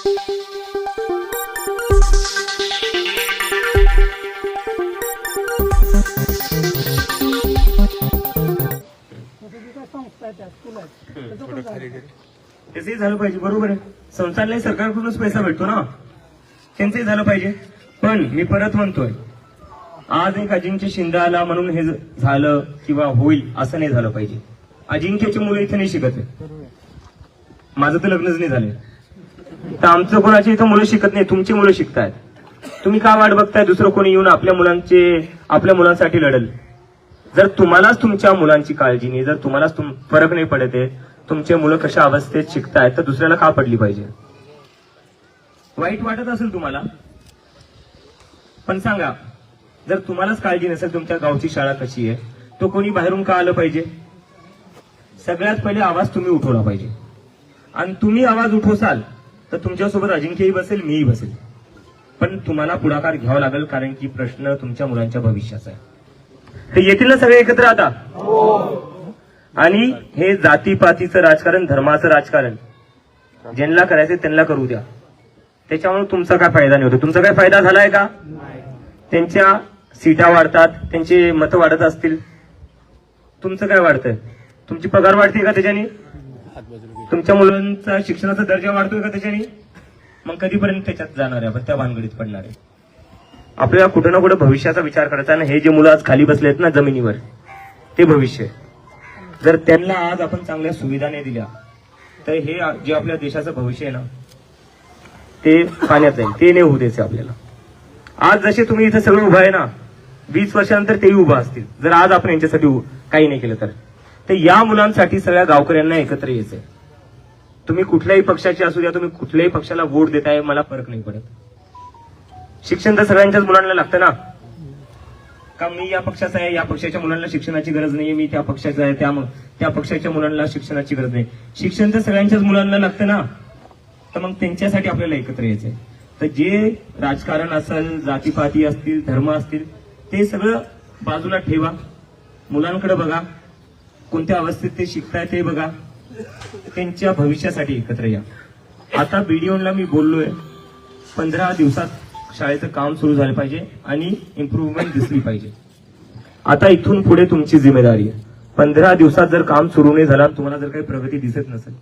त्याचंही झालं पाहिजे, बरोबर आहे. संस्थांनाही सरकारकडूनच पैसा भेटतो ना, त्यांचंही झालं पाहिजे. पण मी परत म्हणतोय, आज एक अजिंक्य शिंदे आला म्हणून हे झालं किंवा होईल असं नाही झालं पाहिजे. अजिंक्यची मुलं इथे नाही शिकत आहे. माझं तर लग्नच नाही झालंय, तर आमचं कोणाची इथं मुलं शिकत नाही, तुमची मुलं शिकतायत. तुम्ही का वाट बघताय दुसरं कोणी येऊन आपल्या मुलांसाठी लढल? जर तुम्हालाच तुमच्या मुलांची काळजी नाही, जर तुम्हालाच फरक नाही पडत आहे तुमचे मुलं कशा अवस्थेत शिकतायत, तर दुसऱ्याला का पडली पाहिजे? वाईट वाटत असेल तुम्हाला, पण सांगा, जर तुम्हालाच काळजी नसेल तुमच्या गावची शाळा कशी आहे, तो कोणी बाहेरून का आलं पाहिजे? सगळ्यात पहिले आवाज तुम्ही उठवला पाहिजे. आणि तुम्ही आवाज उठवसाल तर तुमच्यासोबत अजिंक्यही बसेल, मीही बसेल. पण तुम्हाला पुढाकार घ्यावा लागेल, कारण की प्रश्न तुमच्या मुलांच्या भविष्याचा आहे. तर येतील ना सगळे एकत्र आता? आणि हे जातीपातीचं राजकारण, धर्माचं राजकारण ज्यांना करायचं त्यांना करू द्या. त्याच्यामुळे तुमचा काय फायदा नाही होतो. तुमचा काय फायदा झालाय का? त्यांच्या सीटा वाढतात, त्यांचे मतं वाढत असतील, तुमचं काय वाढतंय? तुमची पगार वाढते का त्याच्याने? तुमच्या मुलांचा शिक्षणाचा दर्जा वाढतोय का त्याच्याने? मग कधीपर्यंत त्याच्यात जाणार आहे आपण, त्या भानगडीत पडणार आहे? आपल्याला कुठं ना कुठं भविष्याचा विचार करायचा. आणि हे जे मुलं आज खाली बसलेत ना जमिनीवर, ते भविष्य. जर त्यांना आज आपण चांगल्या सुविधा नाही दिल्या तर हे जे आपल्या देशाचं भविष्य आहे ना, ते पाण्यात जाईल. ते नाही होऊ द्यायचं आपल्याला. आज जसे तुम्ही इथे सगळं उभं आहे ना, 20 वर्षानंतर तेही उभं असतील, जर आज आपण यांच्यासाठी काही नाही केलं तर या मुलांसाठी सगळ्या गावकऱ्यांना एकत्र यायचंय. तुम्ही कुठल्याही पक्षाचे असू द्या, तुम्ही कुठल्याही पक्षाला वोट देताय, मला फरक नाही पडत. शिक्षण तर सगळ्यांच्याच मुलांना लागतं ना. का मी या पक्षाचा आहे, या पक्षाच्या मुलांना शिक्षणाची गरज नाहीये, मी त्या पक्षाचा आहे, त्या पक्षाच्या मुलांना शिक्षणाची गरज नाही. शिक्षण तर सगळ्यांच्याच मुलांना लागतं ना. तर मग त्यांच्यासाठी आपल्याला एकत्र यायचंय. तर जे राजकारण असेल, जातीपाती असतील, धर्म असतील, ते सगळं बाजूला ठेवा. मुलांकडे बघा, कोणत्या अवस्थेत ते शिकताय ते बघा, त्यांच्या भविष्यासाठी एकत्र या. आता BDOला मी बोललोय, 15 दिवसात शाळेचं काम सुरू झालं पाहिजे आणि इम्प्रूव्हमेंट दिसली पाहिजे. आता इथून पुढे तुमची जिम्मेदारी आहे. 15 दिवसात जर काम सुरू नाही झालं, तुम्हाला जर काही प्रगती दिसत नसेल,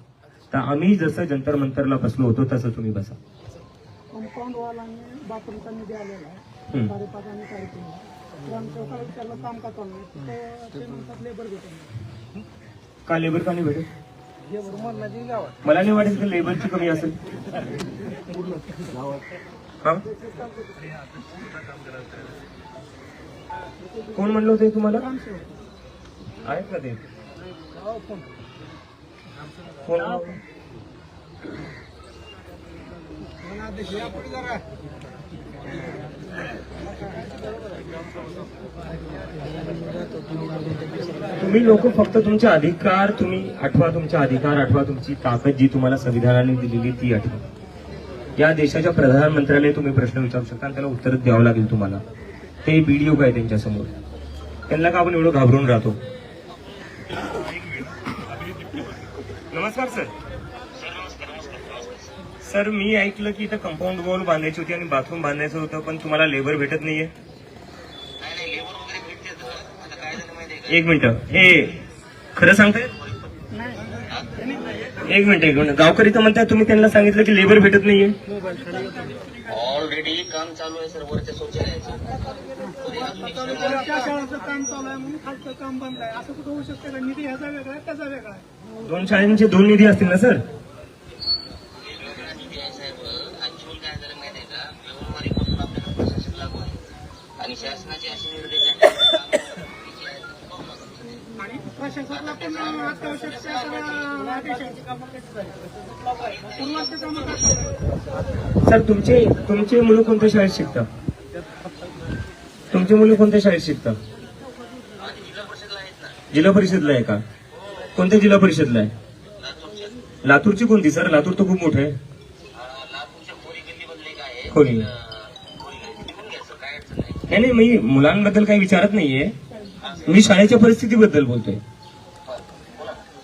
तर आम्ही जसं जंतर मंतरला बसलो होतो तसं तुम्ही बसा. कंपाऊंड वॉल आणि बाथरूमचा निधी आलेला आहे, 5.5 आणि 3.5. ग्रामसेवकाला विचारलं काम का चालू आहे, ते म्हणतात लेबर भेटून. का लेबर का नाही भेटत? गावात मला नाही वाटत की लेबरची कमी असेल. कोण म्हणलं होतं तुम्हाला? आहेत ना ते कोण? तुम्ही लोक फक्त तुमचे अधिकार तुम्ही आठवा, तुमचे अधिकार आठवा, तुमची ताकद जी तुम्हाला संविधानाने दिलेली ती आठवा. या देशाच्या प्रधानमंत्र्याला तुम्ही प्रश्न विचारू शकता आणि त्याला उत्तर द्यावं लागेल तुम्हाला. ते BDO काय त्यांच्या समोर, त्यांना का आपण एवढं घाबरून राहतो? नमस्कार सर. सर मी ऐकलं की इथं कंपाऊंड वॉल बांधायची होती आणि बाथरूम बांधायचं होतं, पण तुम्हाला लेबर भेटत नाहीये. एक मिनिट, हे खरं सांगताय? एक मिनिट, गावकरी तर म्हणताय तुम्ही त्यांना सांगितलं की लेबर भेटत नाहीये. ऑलरेडी काम चालू आहे सर, वरच्या शौचालयाचं. शाळेचं काम चालू आहे म्हणून खालचं काम बंद आहे, असं कुठं होऊ शकतं का? निधी ह्याचा वेगळा आहे, त्याचा वेगळा आहे. 2 शाळांचे 2 निधी असतील ना सर? वेगवेगळा निधी आहे साहेब. ऍक्च्युअल काय झालं माहिती आहे का, व्यवहारिकपासून आपल्याला प्रशासन लागू आहे आणि शासनाचे असे निर्देश आहेत आणि प्रशासनाला पण अत्यावश्यक आदेशांची कामं कशी झाली, पूर्वांची कामं का चालू? सर तुमचे मुलं कोणत्या शाळेत शिकतात? तुमची मुलं कोणत्या शाळेत शिकतात? जिल्हा परिषदला आहेत ना. जिल्हा परिषदला आहे का? कोणत्या जिल्हा परिषदला आहे? लातूरची कोणती सर? लातूर तर खूप मोठं आहे. लातूरच्या खोरी गल्लीमधले काय आहे, खोरी. खोरी गल्ली तिथून घ्यायचं, काय अडचण नाही. नाही नाही, मी मुलांबद्दल काही विचारत नाहीये, मी शाळेच्या परिस्थितीबद्दल बोलतोय.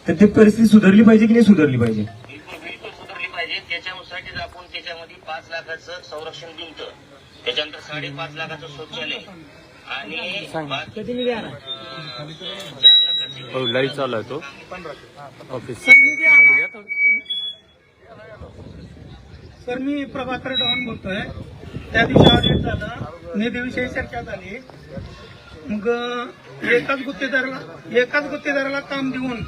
तर ती परिस्थिती सुधारली पाहिजे की नाही सुधारली पाहिजे? बिलकुल सुधारली पाहिजे. पाहिजे. त्याच्यासाठीच आपण त्याच्यामध्ये 5 लाखाचं संरक्षण भिंत, त्याच्यानंतर 5.5 लाखाचं शौचालय आणि 4 लाखाची लाईव्ह चालू आहे तो ऑफिस. सर मी प्रभाकर डॉन बोलतोय. त्या दिवशी ऑडिट झालं, निधीविषयी चर्चा झाली. मग एकाच गुत्तेदाराला काम देऊन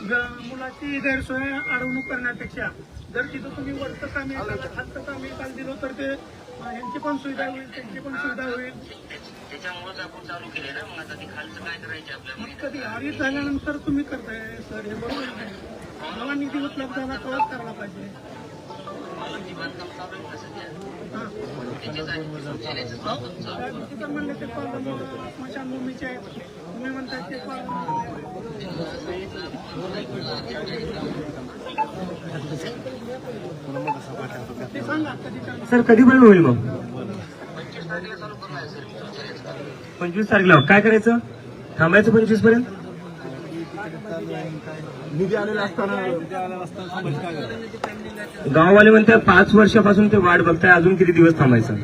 मुलाची गैरसोय अडवणूक करण्यापेक्षा जर तिथं तुम्ही वरचं काम एकाला खालचं काम एकाला दिलं तर ते यांची पण सुविधा होईल, त्यांची पण सुविधा होईल. त्याच्यामुळेच आपण चालू केले ना. मग आता ते खालचं काय करायचं आपल्याला मग कधी ऑडिट झाल्यानंतर तुम्ही करताय सर, हे बरोबर नाही. मला निधी उपलब्ध झाला तेव्हाच करायला पाहिजे. बांधकाम चालू आहे का सध्या? हा त्याच्यासाठी शौचालयाचं काम चालू आहे. तिथं म्हणले ते स्मशानभूमीचे आहे, तुम्ही म्हणताय ते ते सांगा कधी चालू. सर कधी पण होईल मग? 25 तारखेला चालू करणार आहे सर शौचालयाचं काम. 25 तारखेला काय करायचं? थांबायचं 25 पर्यंत? गाववाले म्हणतात 5 वर्षापासून ते वाट बघताय, अजून किती दिवस थांबायचं?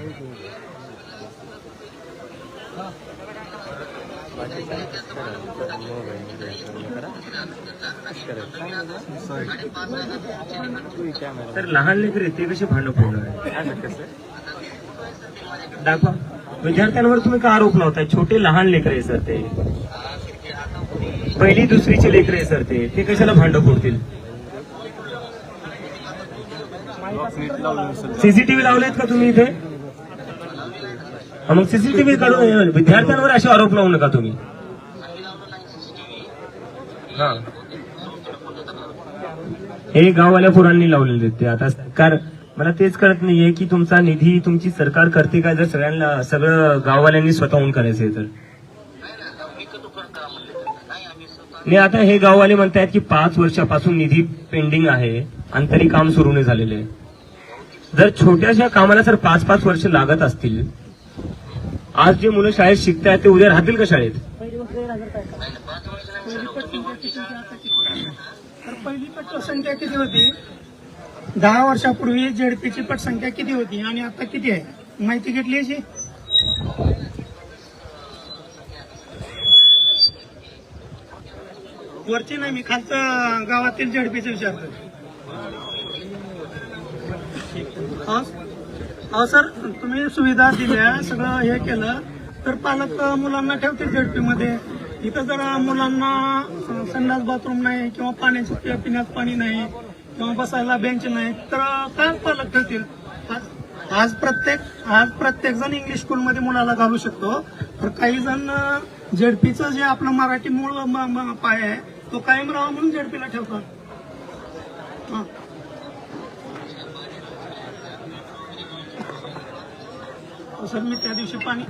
तर लहान लेकर ते कसे भांडण फोडणार? दाखवा. विद्यार्थ्यांवर तुम्ही का आरोप लावताय? छोटे लहान लेकर आहे सर, ते 1ली 2रीचे लेकर आहे सर, ते कशाला भांडण फोडतील? सीसीटीव्ही लावलेत का तुम्ही इथे? मग सीसीटीव्ही काढून विद्यार्थ्यांवर असे आरोप लावू नका तुम्ही. हा, हे गाववाल्या पोरांनी लावलेले ते. आता सरकार, मला तेच कळत नाहीये की तुमचा निधी तुमची सरकार करते का, जर सगळं गाववाल्यांनी स्वतःहून करायचंय तर. नाही, आता हे गाववाले म्हणतायत की 5 वर्षापासून निधी पेंडिंग आहे आणि तरी काम सुरू नाही झालेलं आहे. जर छोट्याशा कामाला जर 5-5 वर्ष लागत असतील, आज जे मुलं शाळेत शिकतायत ते उद्या राहतील का शाळेत? तर पहिली पटसंख्या किती होती? 10 वर्षापूर्वी जेडपीची पटसंख्या किती होती आणि आता किती आहे माहिती घेतली याची? वरची नाही, मी खालचं गावातील जेडपीचं विचारतो. हो सर, तुम्ही सुविधा दिल्या, सगळं हे केलं तर पालक मुलांना ठेवतील जेडपी मध्ये. इथं जर मुलांना संडास बाथरूम नाही किंवा पिण्याचं पाणी नाही किंवा बसायला बेंच नाही तर काय पालक ठेवतील? आज प्रत्येक जण इंग्लिश स्कूलमध्ये मुलाला घालू शकतो, तर काही जण जेडपीचं जे आपलं मराठी मूळ पाय आहे तो कायम राहावा म्हणून जेडपीला ठेवतात. सर मी त्या दिवशी पाणी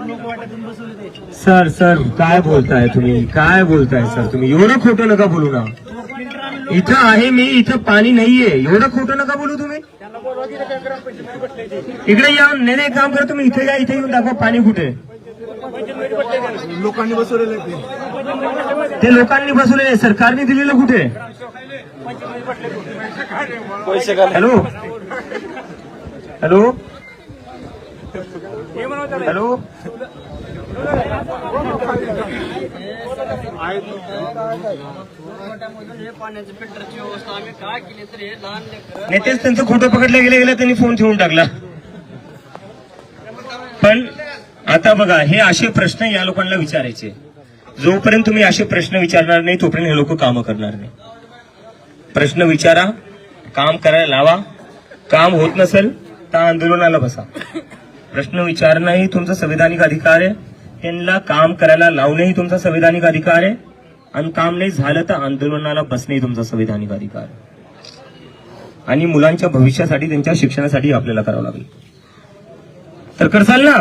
लोक वाट्यातून बसवले. सर काय बोलताय तुम्ही? सर तुम्ही एवढं खोटं नका बोलू ना. इथं आहे मी, इथं पाणी नाहीये, एवढं खोटं नका बोलू तुम्ही. इकडे या, नाही काम करा तुम्ही, इथे या, इथे येऊन दाखवा पाणी कुठे. लोकांनी बसवलेलं ते लोकांनी बसवलेले, सरकारने दिलेलं कुठे? हॅलो हॅलो हॅलो, नेतेच त्यांचं खोटं पकडलं गेलं, त्यांनी फोन ठेवून टाकला. पण आता बघा, हे असे प्रश्न या लोकांना विचारायचे. जोपर्यंत तुम्ही असे प्रश्न विचारणार नाही तोपर्यंत हे लोक कामं करणार नाही. प्रश्न विचारा, काम करायला लावा. काम होत नसेल तर आंदोलनाला बसा. प्रश्न विचारणं ही तुमचा संवैधानिक अधिकार आहे, त्यांना काम करायला लावणंही तुमचा संवैधानिक अधिकार आहे, आणि काम नाही झालं तर आंदोलनाला बसणंही तुमचा संवैधानिक अधिकार आहे. आणि मुलांच्या भविष्यासाठी, त्यांच्या शिक्षणासाठी आपल्याला करावं लागेल. तर करसाल ना?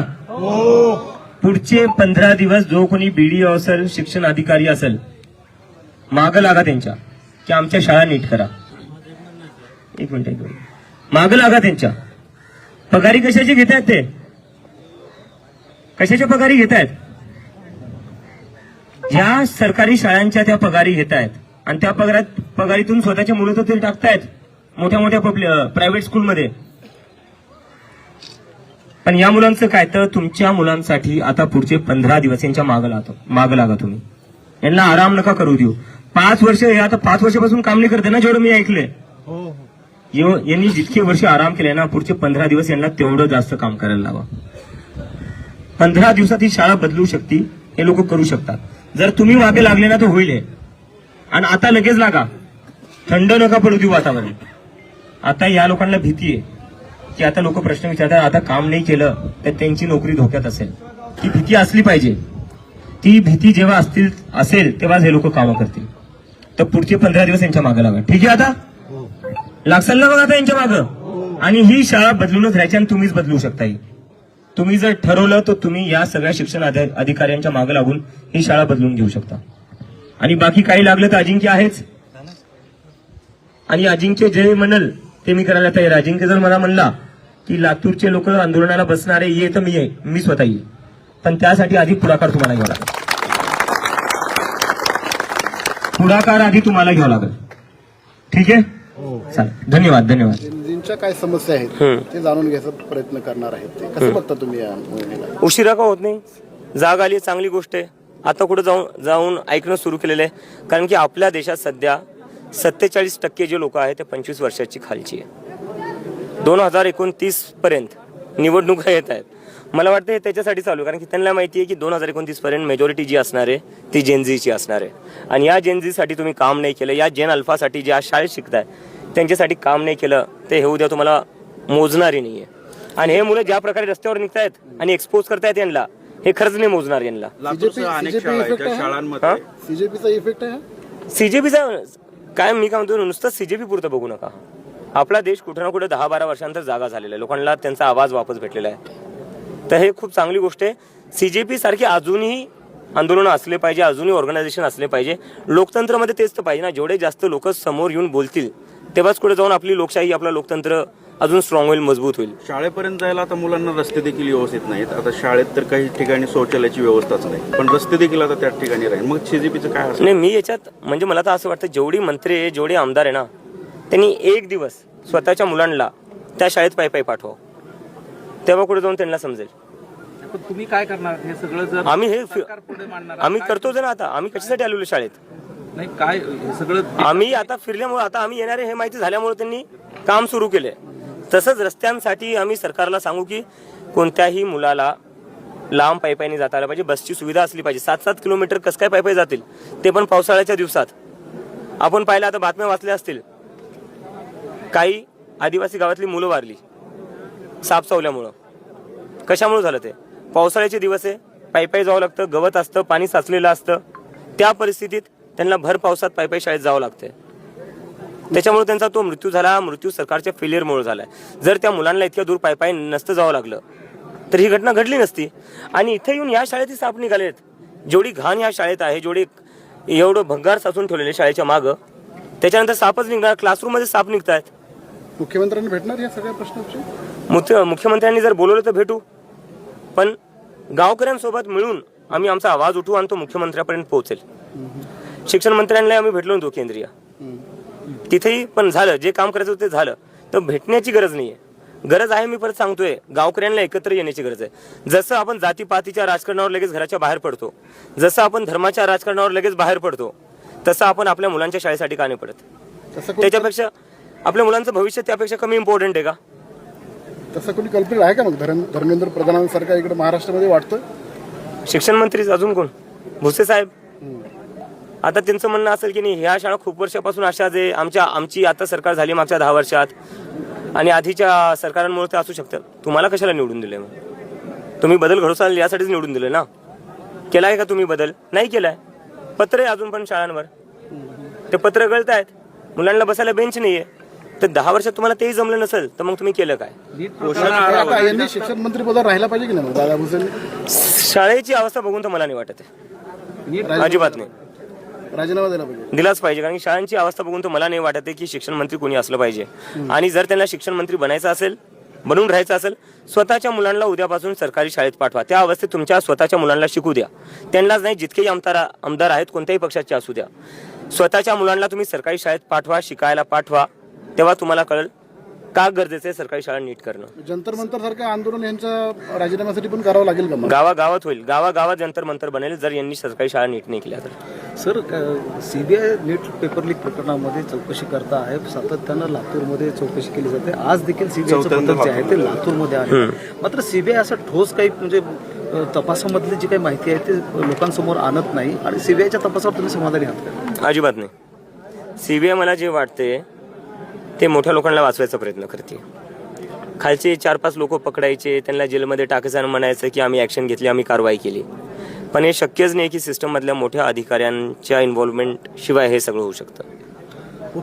पुढचे 15 दिवस जो कोणी बीडीओ असेल, शिक्षण अधिकारी असेल, मागं लागा त्यांच्या की आमच्या शाळा नीट करा. एक मिनिट, मागं लागा त्यांच्या. पगारी कशाची घेत आहेत ते? कशाच्या पगारी घेत आहेत? ज्या सरकारी शाळांच्या त्या पगारी घेत आहेत आणि त्या पगारीतून स्वतःच्या मुलं तर ते टाकतायत. मोठ्या मोठ्या प्रायव्हेट स्कूलमध्ये. पण या मुलांचं काय, तर तुमच्या मुलांसाठी आता पुढचे 15 दिवस यांच्या मागं लागा तुम्ही. यांना आराम नका करू देऊ. 5 वर्ष हे आता 5 वर्षापासून काम नाही करते ना, जेवढं मी ऐकलंय. यांनी जितके वर्ष आराम केले ना, पुढचे 15 दिवस यांना तेवढं जास्त काम करायला लावा. 15 दिवसात ही शाळा बदलू शकते, हे लोक करू शकतात. जर तुम्ही मागे लागले ना तर होईल हे. आणि आता लगेच लागा, थंड नका पडू देऊ वातावरण. आता या लोकांना भीती आहे की आता लोक प्रश्न विचारतात, आता काम नाही केलं तर त्यांची नोकरी धोक्यात असेल. ती भीती असली पाहिजे. ती भीती जेव्हा असेल तेव्हाच हे लोक कामं करतील. तर पुढचे 15 दिवस यांच्या मागे लागा. ठीक आहे, आता लागसाल ना बघा आता यांच्या मागं. आणि ही शाळा बदलूनच राहायची आणि तुम्हीच बदलू शकता. ही तुम्ही जर ठरवलं तर तुम्ही या सगळ्या शिक्षण अधिकाऱ्यांच्या मागे लागून ही शाळा बदलून घेऊ शकता. आणि बाकी काही लागलं तर अजिंक्य आहेच. आणि अजिंक्य जे म्हणल ते मी करायला तयार. अजिंक्य जर मला म्हणला की लातूरचे लोक आंदोलनाला बसणारे ये, तर मी स्वतः येईल. पण त्यासाठी आधी पुढाकार तुम्हाला घ्यावा लागेल. पुढाकार आधी तुम्हाला घ्यावा लागेल. ठीक आहे, चालेल. धन्यवाद. ज्यांच्या काय समस्या आहेत ते जाणून घ्यायचा प्रयत्न करणार आहेत. ते कसं बघता तुम्ही या मोहिमेला? उशिरा का होत नाही, जाग आली, चांगली गोष्ट आहे. आता कुठे जाऊन ऐकणं सुरू केलेलं आहे. कारण की आपल्या देशात सध्या 47% जे लोक आहेत ते 25 वर्षाची खालची आहे. 2029 पर्यंत निवडणुका येत आहेत. मला वाटतं हे त्याच्यासाठी चालू आहे, कारण की त्यांना माहिती आहे की 2029 पर्यंत मेजॉरिटी जी असणार आहे ती जेनझीची असणार आहे. आणि या जेनझीसाठी तुम्ही काम नाही केलं, या जेन अल्फासाठी जे आज शाळेत शिकताय त्यांच्यासाठी काम नाही केलं, ते हे उद्या तुम्हाला मोजणारी नाही आहे. आणि हे मुलं ज्या प्रकारे रस्त्यावर निघतायत आणि एक्सपोज करतायत यांना, हे खरंच नाही मोजणार यांना. सीजेपीचा इफेक्ट आहे. सीजेपीचा काय मी काय म्हणतो, नुसतं सीजेपी पुरतं बघू नका. आपला देश कुठे ना कुठे 10-12 वर्षांतर जागा झालेला आहे. लोकांना त्यांचा आवाज वापस भेटलेला आहे. तर हे खूप चांगली गोष्ट आहे. सीजेपी सारखी अजूनही आंदोलनं असले पाहिजे, अजूनही ऑर्गनायझेशन असले पाहिजे. लोकतंत्रामध्ये तेच तर पाहिजे ना, जेवढे जास्त लोक समोर येऊन बोलतील तेव्हाच कुठे जाऊन आपली लोकशाही, आपलं लोकतंत्र अजून स्ट्रॉंग होईल, मजबूत होईल. शाळेपर्यंत जायला आता मुलांना रस्ते देखील व्यवस्थित नाहीत. आता शाळेत तर काही ठिकाणी शौचालयाची व्यवस्थाच नाही, पण रस्ते देखील आता त्या ठिकाणी राहील. मग सीजेपीचं काय असं? नाही, मी याच्यात म्हणजे मला तर असं वाटतं, जेवढी मंत्री आहे, जेवढे आमदार आहे ना, त्यांनी एक दिवस स्वतःच्या मुलांना त्या शाळेत पायी पाठवा, तेव्हा कुठे जाऊन त्यांना समजेल. तुम्ही काय करणार हे सगळं? जर आम्ही करतोच ना. आता आम्ही कशासाठी आलेलो शाळेत? नाही काय हे सगळं आम्ही आता फिरल्यामुळे, आता आम्ही येणारे हे माहिती झाल्यामुळे त्यांनी काम सुरू केले. तसंच रस्त्यांसाठी आम्ही सरकारला सांगू की कोणत्याही मुलाला लांब पायी जाता आलं पाहिजे. बसची सुविधा असली पाहिजे. 7-7 किलोमीटर कसं काय पायी जातील, ते पण पावसाळ्याच्या दिवसात. आपण पाहिलं, आता बातम्या वाचल्या असतील, काही आदिवासी गावातली मुलं वारली साप चावल्यामुळं. कशामुळे झालं ते? पावसाळ्याचे दिवस आहे, पायी जावं लागतं, गवत असतं, पाणी साचलेलं असतं. त्या परिस्थितीत त्यांना भर पावसात पायी शाळेत जावं लागतंय. त्याच्यामुळे त्यांचा तो मृत्यू झाला. मृत्यू सरकारच्या फेलियरमुळे झालाय. जर त्या मुलांना इतक्या दूर पायी नसतं जावं लागलं तर ही घटना घडली नसती. आणि इथे येऊन या शाळेतही साप निघालेत. जेवढी घाण या शाळेत आहे, जेवढी एवढं भंगार साचून ठेवलेले शाळेच्या मागं, त्याच्यानंतर सापच निघणार. क्लासरूममध्ये साप निघतायत. मुख्यमंत्र्यांनी भेटणार या सगळ्या प्रश्नाविषयी? मुख्यमंत्र्यांनी जर बोलवलं तर भेटू, पण गावकऱ्यांसोबत मिळून आम्ही आमचा आवाज उठवू आणि तो मुख्यमंत्र्यापर्यंत पोहोचेल. शिक्षण मंत्र्यांना आम्ही भेटलो होतो केंद्रीय, तिथेही पण झालं. जे काम करायचं होतं ते झालं. तर भेटण्याची गरज नाहीये. गरज आहे, मी परत सांगतोय, गावकऱ्यांना एकत्र येण्याची गरज आहे. जसं आपण जातीपातीच्या राजकारणावर लगेच घराच्या बाहेर पडतो, जसं आपण धर्माच्या राजकारणावर लगेच बाहेर पडतो, तसं आपण आपल्या मुलांच्या शाळेसाठी का नाही पडत? त्याच्यापेक्षा आपल्या मुलांचं भविष्य त्यापेक्षा कमी इम्पॉर्टंट आहे का? तसं कोणी कल्पित आहे का मग? धर्मेंद्र प्रधानांसारखा इकडे महाराष्ट्रामध्ये वाटतं? शिक्षण मंत्री अजून कोण? भुसे साहेब. आता त्यांचं म्हणणं असेल की नाही, ह्या शाळा खूप वर्षापासून अशाच आहे, आमची आता सरकार झाली मागच्या 10 वर्षात आणि आधीच्या सरकारांमुळे ते असू शकतं. तुम्हाला कशाला निवडून दिले? मग तुम्ही बदल घडवसाल यासाठीच निवडून दिले ना. केलाय का तुम्ही बदल? नाही केलाय. पत्र आहे अजून पण शाळांवर, ते पत्र गळतायत. मुलांना बसायला बेंच नाहीये. तर 10 वर्षात तुम्हाला तेही जमलं नसेल तर मग तुम्ही केलं काय? यांनी शिक्षण मंत्री पदावर राहिला पाहिजे की नाही दादा भुसेंनी? शाळेची अवस्था बघून तर मला नाही वाटत आहे, अजिबात नाही. राजीनामा दिला पाहिजे, दिलाच पाहिजे. कारण की शाळांची अवस्था बघून तर मला नाही वाटत आहे की शिक्षण मंत्री कोणी असलं पाहिजे. आणि जर त्यांना शिक्षण मंत्री बनायचं असेल, बनून राहायचं असेल, स्वतःच्या मुलांना उद्यापासून सरकारी शाळेत पाठवा. त्या अवस्थेत तुमच्या स्वतःच्या मुलांना शिकू द्या. त्यांनाच नाही, जितकेही आमदार आहेत कोणत्याही पक्षाचे असू द्या, स्वतःच्या मुलांना तुम्ही सरकारी शाळेत पाठवा, शिकायला पाठवा. तेव्हा तुम्हाला कळेल का गरजेचं आहे सरकारी शाळा नीट करणं. जंतर मंतर सारखं आंदोलन यांच्या राजीनाम्यासाठी पण करावं लागेल का मग? गावागावात होईल, गावागावात जंतर मंतर बनेल जर यांनी सरकारी शाळा नीट नाही केल्या तर. सर सीबीआय नीट पेपर लीक प्रकरणामध्ये चौकशी करता आहे, सातत्यानं लातूरमध्ये चौकशी केली जाते. आज देखील सीबीआयचं पथक जे आहे ते लातूरमध्ये आहे. मात्र सीबीआय असं ठोस काही म्हणजे तपासामधली जी काही माहिती आहे ते लोकांसमोर आणत नाही आणि सीबीआयच्या तपासावर तुम्ही समाधानी आहात का? अजिबात नाही. सीबीआय मला जे वाटते ते मोठ्या लोकांना वाचवायचा प्रयत्न करते. खालचे 4-5 लोक पकडायचे, त्यांना जेलमध्ये टाकायचं आणि म्हणायचं की आम्ही ॲक्शन घेतली, आम्ही कारवाई केली. पण हे शक्यच नाही की सिस्टममधल्या मोठ्या अधिकाऱ्यांच्या इन्व्हॉल्वमेंट शिवाय हे सगळं होऊ शकतं.